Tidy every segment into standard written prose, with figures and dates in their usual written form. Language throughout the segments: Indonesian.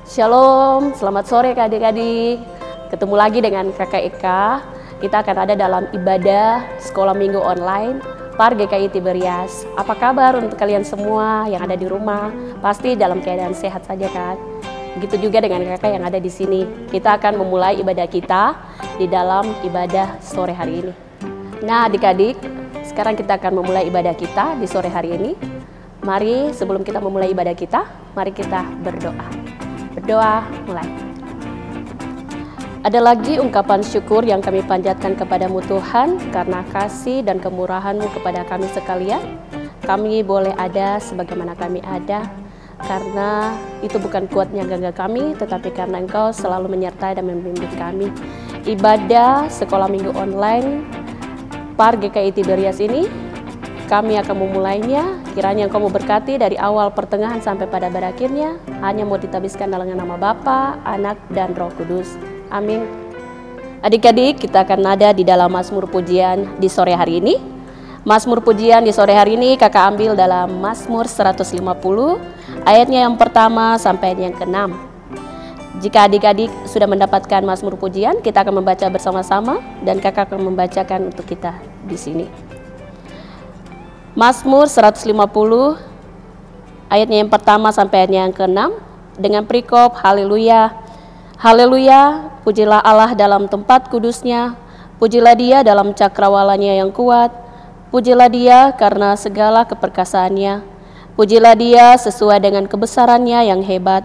Shalom, selamat sore adik-adik. Ketemu lagi dengan Kakak Eka. Kita akan ada dalam ibadah sekolah minggu online Par GKI Tiberias. Apa kabar untuk kalian semua yang ada di rumah? Pasti dalam keadaan sehat saja kan? Begitu juga dengan kakak yang ada di sini. Kita akan memulai ibadah kita di dalam ibadah sore hari ini. Nah adik-adik, sekarang kita akan memulai ibadah kita di sore hari ini. Mari sebelum kita memulai ibadah kita, mari kita berdoa. Berdoa mulai. Ada lagi ungkapan syukur yang kami panjatkan kepadamu Tuhan, karena kasih dan kemurahan-Mu kepada kami sekalian. Kami boleh ada sebagaimana kami ada, karena itu bukan kuatnya gagah kami, tetapi karena Engkau selalu menyertai dan membimbing kami. Ibadah sekolah minggu online Par GKI Tiberias ini kami akan memulainya. Kiranya Engkau memberkati dari awal pertengahan sampai pada berakhirnya. Hanya mau ditabiskan dalam nama Bapa, Anak, dan Roh Kudus. Amin. Adik-adik, kita akan ada di dalam Mazmur Pujian di sore hari ini. Mazmur Pujian di sore hari ini kakak ambil dalam Mazmur 150, ayatnya yang pertama sampai yang ke-6. Jika adik-adik sudah mendapatkan Mazmur Pujian, kita akan membaca bersama-sama dan kakak akan membacakan untuk kita di sini. Mazmur 150 ayatnya yang pertama sampai ayatnya yang ke-6 dengan perikop haleluya. Haleluya, pujilah Allah dalam tempat kudusnya, pujilah Dia dalam cakrawalanya yang kuat, pujilah Dia karena segala keperkasaannya, pujilah Dia sesuai dengan kebesarannya yang hebat,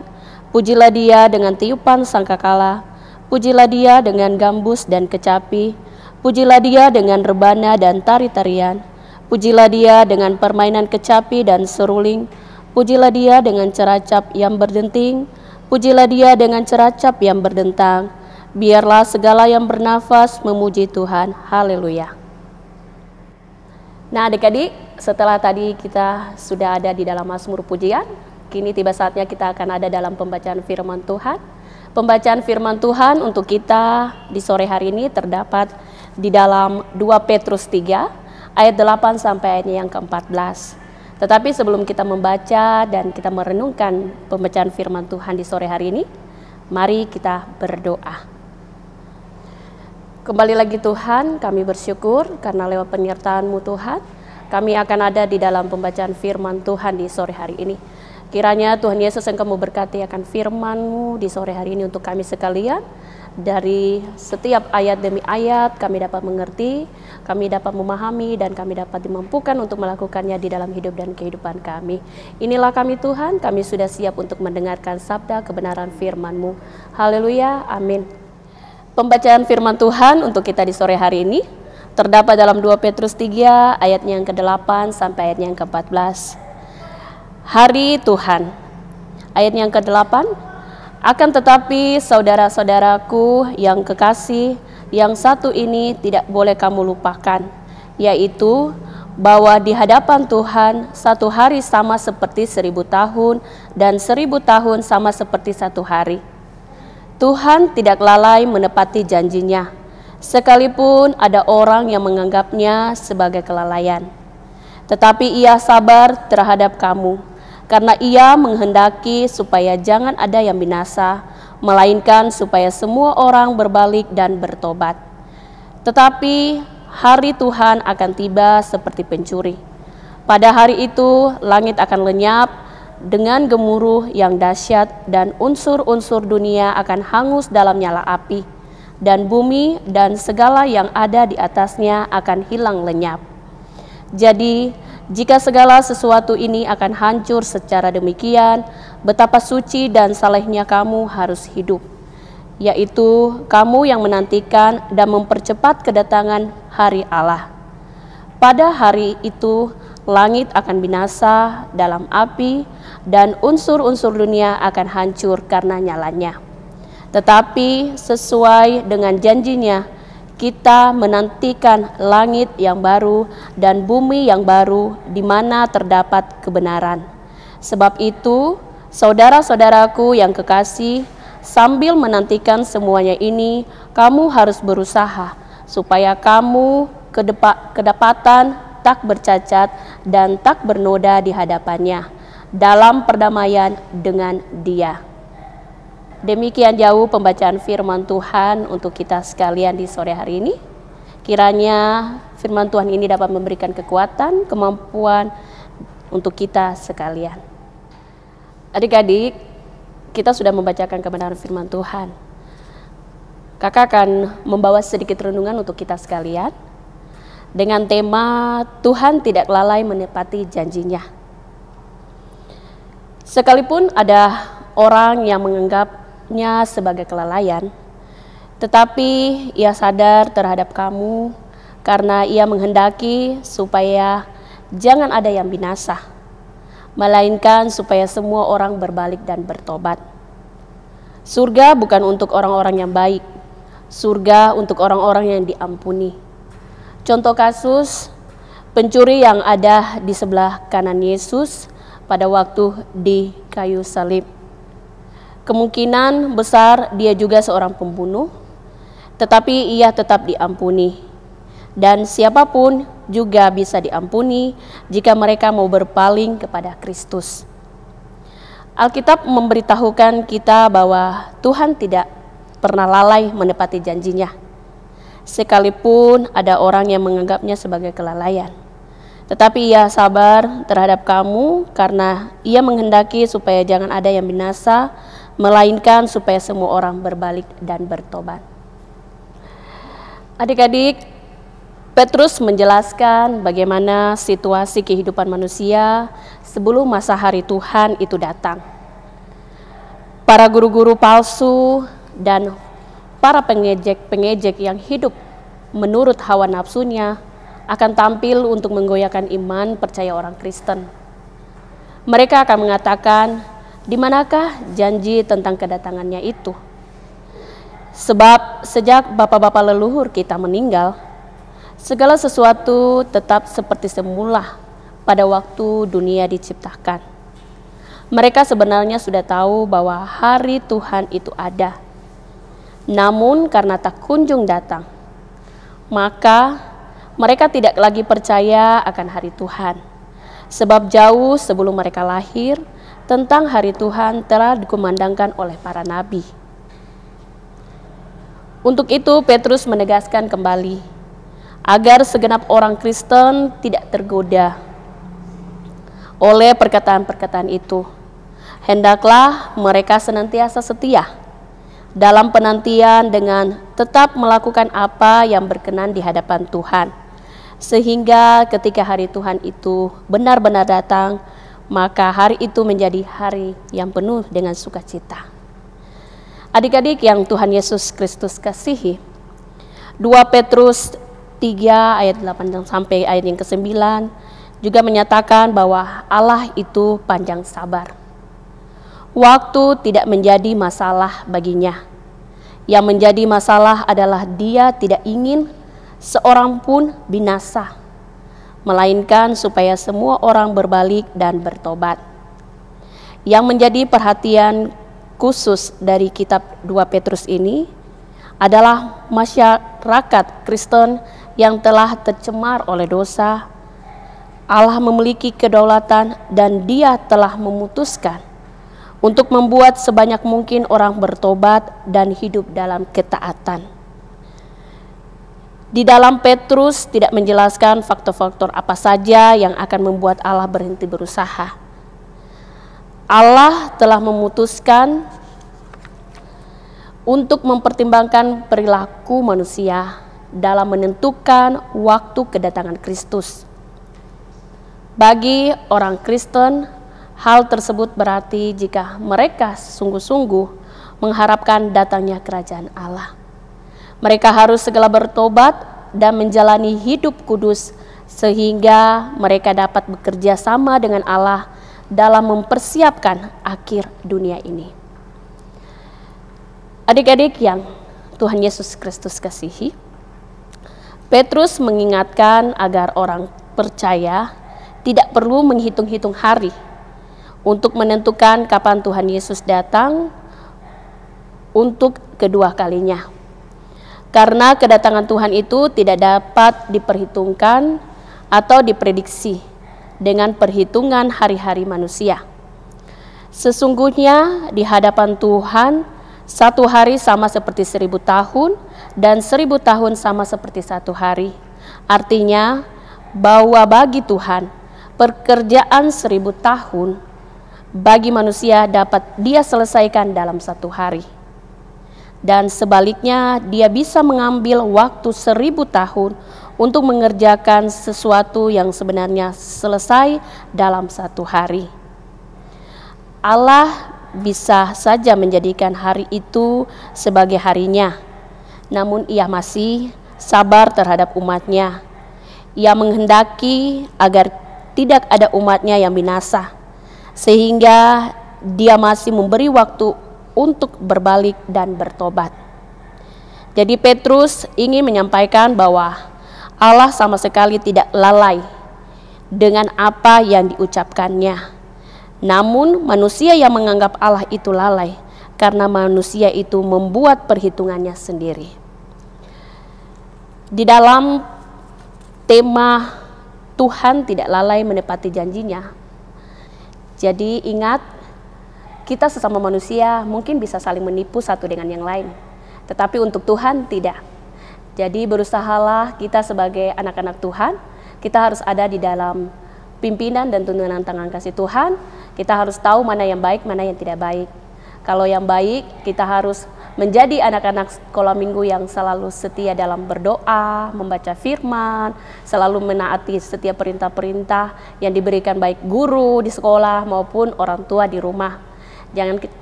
pujilah Dia dengan tiupan sangkakala, pujilah Dia dengan gambus dan kecapi, pujilah Dia dengan rebana dan tari-tarian. Pujilah Dia dengan permainan kecapi dan seruling, pujilah Dia dengan ceracap yang berdenting, pujilah Dia dengan ceracap yang berdentang. Biarlah segala yang bernafas memuji Tuhan. Haleluya. Nah adik-adik, setelah tadi kita sudah ada di dalam Mazmur Pujian, kini tiba saatnya kita akan ada dalam pembacaan firman Tuhan. Pembacaan firman Tuhan untuk kita di sore hari ini terdapat di dalam 2 Petrus 3, ayat 8 sampai ayatnya yang ke-14. Tetapi sebelum kita membaca dan kita merenungkan pembacaan firman Tuhan di sore hari ini, mari kita berdoa. Kembali lagi Tuhan, kami bersyukur karena lewat penyertaan-Mu Tuhan, kami akan ada di dalam pembacaan firman Tuhan di sore hari ini. Kiranya Tuhan Yesus Engkau memberkati akan firman-Mu di sore hari ini untuk kami sekalian. Dari setiap ayat demi ayat kami dapat mengerti, kami dapat memahami, dan kami dapat dimampukan untuk melakukannya di dalam hidup dan kehidupan kami. Inilah kami Tuhan, kami sudah siap untuk mendengarkan sabda kebenaran firman-Mu. Haleluya, amin. Pembacaan firman Tuhan untuk kita di sore hari ini terdapat dalam 2 Petrus 3 ayatnya yang ke-8 sampai ayatnya yang ke-14. Hari Tuhan, ayatnya yang ke-8. Akan tetapi saudara-saudaraku yang kekasih, yang satu ini tidak boleh kamu lupakan, yaitu bahwa di hadapan Tuhan satu hari sama seperti 1000 tahun, dan 1000 tahun sama seperti satu hari. Tuhan tidak lalai menepati janjinya, sekalipun ada orang yang menganggapnya sebagai kelalaian. Tetapi Ia sabar terhadap kamu, karena Ia menghendaki supaya jangan ada yang binasa, melainkan supaya semua orang berbalik dan bertobat. Tetapi hari Tuhan akan tiba seperti pencuri. Pada hari itu langit akan lenyap dengan gemuruh yang dahsyat, dan unsur-unsur dunia akan hangus dalam nyala api, dan bumi dan segala yang ada di atasnya akan hilang lenyap. Jadi jika segala sesuatu ini akan hancur secara demikian, betapa suci dan salehnya kamu harus hidup, yaitu kamu yang menantikan dan mempercepat kedatangan hari Allah. Pada hari itu langit akan binasa dalam api, dan unsur-unsur dunia akan hancur karena nyalanya. Tetapi sesuai dengan janjinya, kita menantikan langit yang baru dan bumi yang baru di mana terdapat kebenaran. Sebab itu, saudara-saudaraku yang kekasih, sambil menantikan semuanya ini, kamu harus berusaha supaya kamu kedapatan tak bercacat dan tak bernoda di hadapannya dalam perdamaian dengan Dia. Demikian jauh pembacaan firman Tuhan untuk kita sekalian di sore hari ini. Kiranya firman Tuhan ini dapat memberikan kekuatan, kemampuan untuk kita sekalian. Adik-adik, kita sudah membacakan kebenaran firman Tuhan. Kakak akan membawa sedikit renungan untuk kita sekalian dengan tema Tuhan tidak lalai menepati janjinya. Sekalipun ada orang yang menganggapnya sebagai kelalaian, tetapi ia sadar terhadap kamu karena ia menghendaki supaya jangan ada yang binasa, melainkan supaya semua orang berbalik dan bertobat. Surga bukan untuk orang-orang yang baik, surga untuk orang-orang yang diampuni. Contoh kasus, pencuri yang ada di sebelah kanan Yesus pada waktu di kayu salib. Kemungkinan besar dia juga seorang pembunuh, tetapi ia tetap diampuni. Dan siapapun juga bisa diampuni jika mereka mau berpaling kepada Kristus. Alkitab memberitahukan kita bahwa Tuhan tidak pernah lalai menepati janjinya, sekalipun ada orang yang menganggapnya sebagai kelalaian. Tetapi ia sabar terhadap kamu karena ia menghendaki supaya jangan ada yang binasa, melainkan supaya semua orang berbalik dan bertobat. Adik-adik, Petrus menjelaskan bagaimana situasi kehidupan manusia sebelum masa hari Tuhan itu datang. Para guru-guru palsu dan para pengejek-pengejek yang hidup menurut hawa nafsunya akan tampil untuk menggoyahkan iman percaya orang Kristen. Mereka akan mengatakan, di manakah janji tentang kedatangannya itu? Sebab sejak bapak-bapak leluhur kita meninggal, segala sesuatu tetap seperti semula pada waktu dunia diciptakan. Mereka sebenarnya sudah tahu bahwa hari Tuhan itu ada. Namun karena tak kunjung datang, maka mereka tidak lagi percaya akan hari Tuhan. Sebab jauh sebelum mereka lahir, tentang hari Tuhan telah dikumandangkan oleh para nabi. Untuk itu Petrus menegaskan kembali, agar segenap orang Kristen tidak tergoda oleh perkataan-perkataan itu. Hendaklah mereka senantiasa setia dalam penantian dengan tetap melakukan apa yang berkenan di hadapan Tuhan. Sehingga ketika hari Tuhan itu benar-benar datang, maka hari itu menjadi hari yang penuh dengan sukacita. Adik-adik yang Tuhan Yesus Kristus kasihi, 2 Petrus 3 ayat 8 sampai ayat yang ke-9 juga menyatakan bahwa Allah itu panjang sabar. Waktu tidak menjadi masalah baginya. Yang menjadi masalah adalah dia tidak ingin seorang pun binasa, melainkan supaya semua orang berbalik dan bertobat. Yang menjadi perhatian khusus dari kitab 2 Petrus ini adalah masyarakat Kristen yang telah tercemar oleh dosa. Allah memiliki kedaulatan dan dia telah memutuskan untuk membuat sebanyak mungkin orang bertobat dan hidup dalam ketaatan. Di dalam Petrus tidak menjelaskan faktor-faktor apa saja yang akan membuat Allah berhenti berusaha. Allah telah memutuskan untuk mempertimbangkan perilaku manusia dalam menentukan waktu kedatangan Kristus. Bagi orang Kristen, hal tersebut berarti jika mereka sungguh-sungguh mengharapkan datangnya kerajaan Allah. Mereka harus segera bertobat dan menjalani hidup kudus sehingga mereka dapat bekerja sama dengan Allah dalam mempersiapkan akhir dunia ini. Adik-adik yang Tuhan Yesus Kristus kasihi, Petrus mengingatkan agar orang percaya tidak perlu menghitung-hitung hari untuk menentukan kapan Tuhan Yesus datang untuk kedua kalinya. Karena kedatangan Tuhan itu tidak dapat diperhitungkan atau diprediksi dengan perhitungan hari-hari manusia. Sesungguhnya di hadapan Tuhan 1 hari sama seperti 1000 tahun, dan 1000 tahun sama seperti 1 hari. Artinya bahwa bagi Tuhan, pekerjaan 1000 tahun bagi manusia dapat dia selesaikan dalam 1 hari. Dan sebaliknya, dia bisa mengambil waktu 1000 tahun untuk mengerjakan sesuatu yang sebenarnya selesai dalam 1 hari. Allah bisa saja menjadikan hari itu sebagai harinya, namun ia masih sabar terhadap umatnya. Ia menghendaki agar tidak ada umatnya yang binasa, sehingga dia masih memberi waktu untuk berbalik dan bertobat. Jadi Petrus ingin menyampaikan bahwa Allah sama sekali tidak lalai dengan apa yang diucapkannya. Namun manusia yang menganggap Allah itu lalai karena manusia itu membuat perhitungannya sendiri. Di dalam tema Tuhan tidak lalai menepati janjinya. Jadi ingat, kita sesama manusia mungkin bisa saling menipu satu dengan yang lain. Tetapi untuk Tuhan tidak. Jadi berusahalah kita sebagai anak-anak Tuhan, kita harus ada di dalam pimpinan dan tuntunan tangan kasih Tuhan. Kita harus tahu mana yang baik, mana yang tidak baik. Kalau yang baik, kita harus menjadi anak-anak sekolah minggu yang selalu setia dalam berdoa, membaca firman, selalu menaati setiap perintah-perintah yang diberikan baik guru di sekolah maupun orang tua di rumah.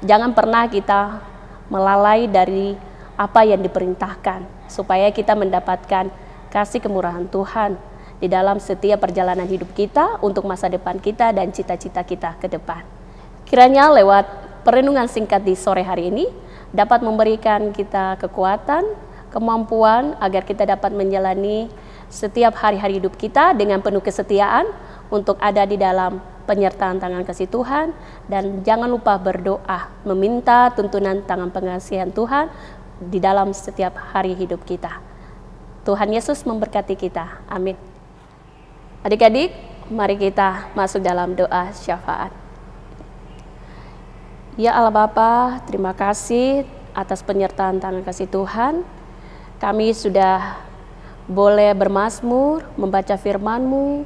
Jangan pernah kita melalai dari apa yang diperintahkan, supaya kita mendapatkan kasih kemurahan Tuhan di dalam setiap perjalanan hidup kita untuk masa depan kita dan cita-cita kita ke depan. Kiranya lewat perenungan singkat di sore hari ini dapat memberikan kita kekuatan, kemampuan agar kita dapat menjalani setiap hari-hari hidup kita dengan penuh kesetiaan untuk ada di dalam penyertaan tangan kasih Tuhan, dan jangan lupa berdoa, meminta tuntunan tangan pengasihan Tuhan di dalam setiap hari hidup kita. Tuhan Yesus memberkati kita. Amin. Adik-adik, mari kita masuk dalam doa syafaat. Ya Allah Bapa, terima kasih atas penyertaan tangan kasih Tuhan. Kami sudah boleh bermazmur, membaca firman-Mu.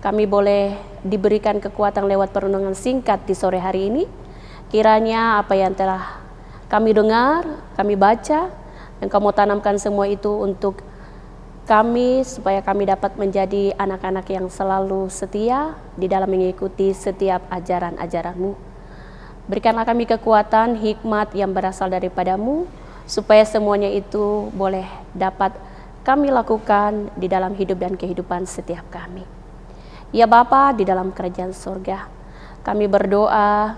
Kami boleh diberikan kekuatan lewat perenungan singkat di sore hari ini. Kiranya apa yang telah kami dengar, kami baca, dan Kamu tanamkan semua itu untuk kami, supaya kami dapat menjadi anak-anak yang selalu setia di dalam mengikuti setiap ajaran-ajaran-Mu. Berikanlah kami kekuatan, hikmat yang berasal daripada-Mu, supaya semuanya itu boleh dapat kami lakukan di dalam hidup dan kehidupan setiap kami. Ya Bapa di dalam kerajaan surga, kami berdoa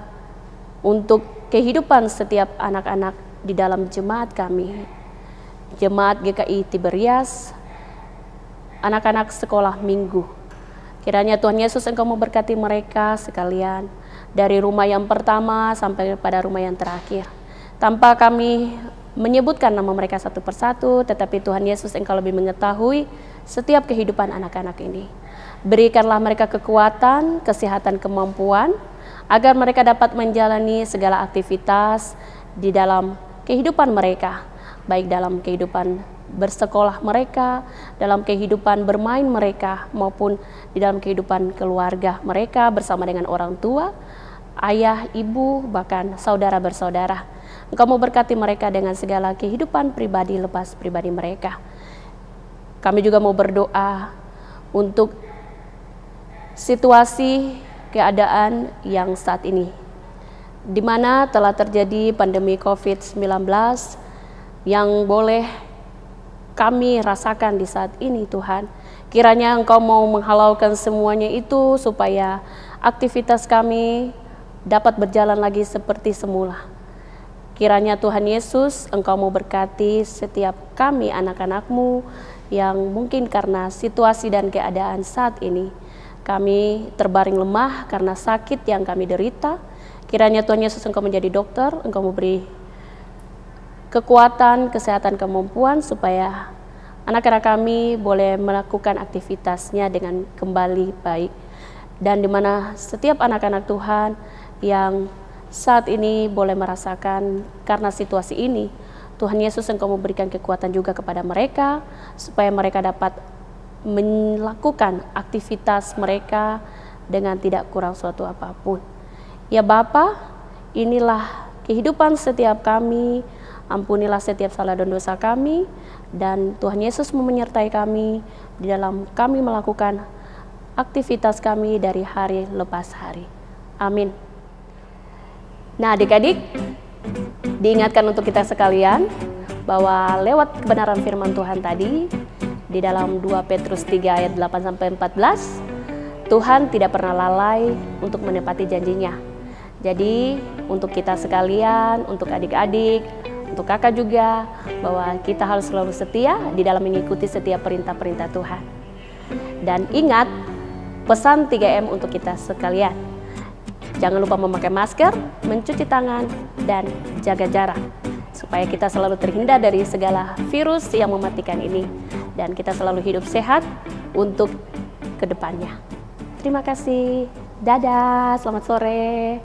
untuk kehidupan setiap anak-anak di dalam jemaat kami, Jemaat GKI Tiberias, anak-anak sekolah minggu. Kiranya Tuhan Yesus Engkau memberkati mereka sekalian, dari rumah yang pertama sampai pada rumah yang terakhir. Tanpa kami menyebutkan nama mereka satu persatu, tetapi Tuhan Yesus Engkau lebih mengetahui setiap kehidupan anak-anak ini. Berikanlah mereka kekuatan, kesehatan, kemampuan, agar mereka dapat menjalani segala aktivitas di dalam kehidupan mereka, baik dalam kehidupan bersekolah mereka, dalam kehidupan bermain mereka, maupun di dalam kehidupan keluarga mereka bersama dengan orang tua, ayah, ibu, bahkan saudara bersaudara. Engkau mau berkati mereka dengan segala kehidupan pribadi lepas pribadi mereka. Kami juga mau berdoa untuk situasi keadaan yang saat ini, di mana telah terjadi pandemi COVID-19 yang boleh kami rasakan di saat ini. Tuhan, kiranya Engkau mau menghalalkan semuanya itu supaya aktivitas kami dapat berjalan lagi seperti semula. Kiranya Tuhan Yesus Engkau mau berkati setiap kami anak-anak-Mu yang mungkin karena situasi dan keadaan saat ini kami terbaring lemah karena sakit yang kami derita. Kiranya Tuhan Yesus Engkau menjadi dokter, Engkau memberi kekuatan, kesehatan, kemampuan supaya anak-anak kami boleh melakukan aktivitasnya dengan kembali baik. Dan di mana setiap anak-anak Tuhan yang saat ini boleh merasakan karena situasi ini, Tuhan Yesus Engkau memberikan kekuatan juga kepada mereka, supaya mereka dapat melakukan aktivitas mereka dengan tidak kurang suatu apapun. Ya Bapa, inilah kehidupan setiap kami, ampunilah setiap salah dan dosa kami, dan Tuhan Yesus menyertai kami di dalam kami melakukan aktivitas kami dari hari lepas hari. Amin. Nah adik-adik, diingatkan untuk kita sekalian bahwa lewat kebenaran firman Tuhan tadi, di dalam 2 Petrus 3 ayat 8-14, Tuhan tidak pernah lalai untuk menepati janjinya. Jadi untuk kita sekalian, untuk adik-adik, untuk kakak juga, bahwa kita harus selalu setia di dalam mengikuti setiap perintah-perintah Tuhan. Dan ingat pesan 3M untuk kita sekalian. Jangan lupa memakai masker, mencuci tangan, dan jaga jarak, supaya kita selalu terhindar dari segala virus yang mematikan ini, dan kita selalu hidup sehat untuk kedepannya. Terima kasih. Dadah, selamat sore.